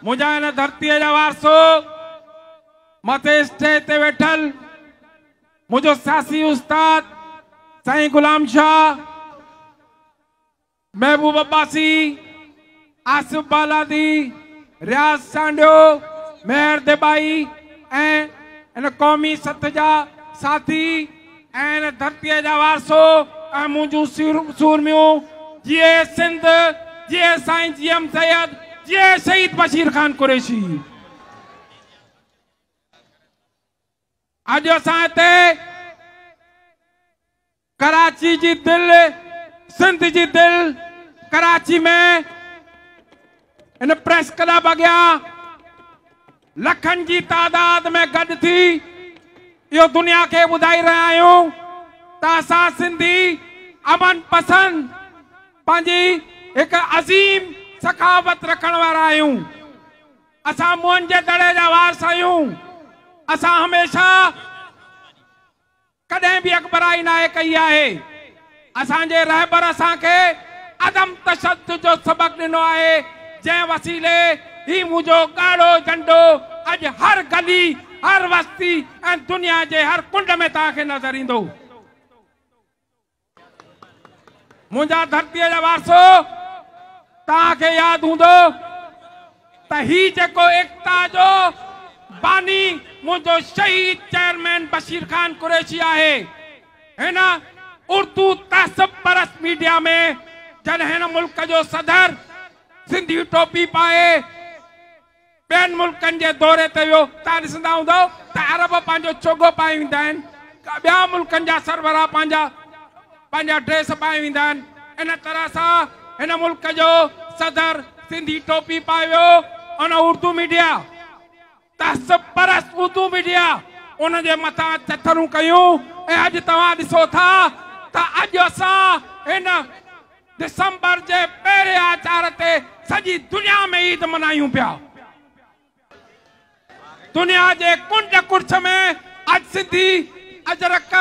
मुझा इन धरती जा वारसो मथे स्टेज ते वेठल मुझो सियासी उस्ताद साईं गुलाम शाह, महबूब अब्बासी, आसिफ बालादी, रियाज सांडियो, मेहर देबाई ऐं इन कौमी सथ जा साथी ऐं इन धरती जा वारसो ऐं मुंहिंजूं सूरमियूं जीए सिंध, जीए साईं जीएम सैयद, जीए शहीद बशीर खान कुरैशी। अॼु असां हिते कराची जी दिल, सिंध जी दिल कराची में इन प्रेस क्लब अॻियां लखनि जी तादाद में गॾु थी इहो दुनिया खे ॿुधाए रहिया आहियूं त असां सिंधी अमन पसंद पंहिंजी हिकु अज़ीम सखावत रखण वारा आहियूं। असां मुंहनि जे दड़े जा वारस आहियूं। असां हमेशा कॾहिं बि अकबराई नाहे कई आहे। असांजे रहबर असांखे अदम तशद्दुद जो सबक ॾिनो आहे, जंहिं वसीले ही मुंहिंजो ॻाढ़ो झंडो अॼु हर गली, हर बस्ती ऐं दुनिया जे हर कुंड में तव्हांखे नज़र ईंदो। मुंहिंजा धरतीअ जा वारसो तव्हांखे यादि हूंदो त ही जेको एकता जो बानी मुंहिंजो शहीद चेयरमैन बशीर खान कुरैशी आहे। हिन उर्दू तहज़ुब परस्त मीडिया में जॾहिं हिन मुल्क जो सदर सिंधी टोपी पाए ॿियनि मुल्कनि जे दौरे ते वियो, तव्हां ॾिसंदा हूंदव त अरब पंहिंजो चोगो पाए वेंदा आहिनि, ॿिया मुल्कनि जा सरबराह पंहिंजा ड्रेस पाए वेंदा आहिनि। इन तरह सां हिन मुल्क जो सदर सिंधी टोपी पाए वियो। उन उर्दू मीडिया, तहज़ुब परस्त उर्दू मीडिया, उन जे मथां चथरूं कयूं ऐं अॼु तव्हां ॾिसो था त अॼु असां हिन दिसंबर जे पहिरें आचार ते सॼी दुनिया में ईद मनायूं पिया। दुनिया जे कुंड कुर्छ में अॼु सिंधी अजरक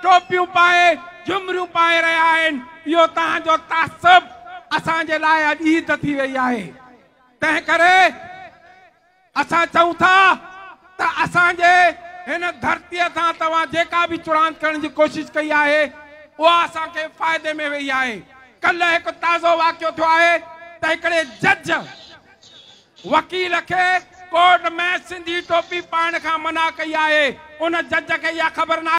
टोपियूं पाए झुमरियूं पाए रहिया आहिनि। इहो तव्हांजो तहज़ुब असांजे लाइ अॼु ईद थी वई आहे। तंहिं करे असां चऊं था त असांजे हिन धरतीअ तां तव्हां जेका बि चुरांद करण जी कोशिश कई आहे उहा असांखे फ़ाइदे में वई आहे। कल्ह हिकु ताज़ो वाक़ियो थियो आहे त हिकिड़े जज वकील खे कोर्ट में सिंधी टोपी पाइण खां मना कई आहे। उन जज खे इहा ख़बर न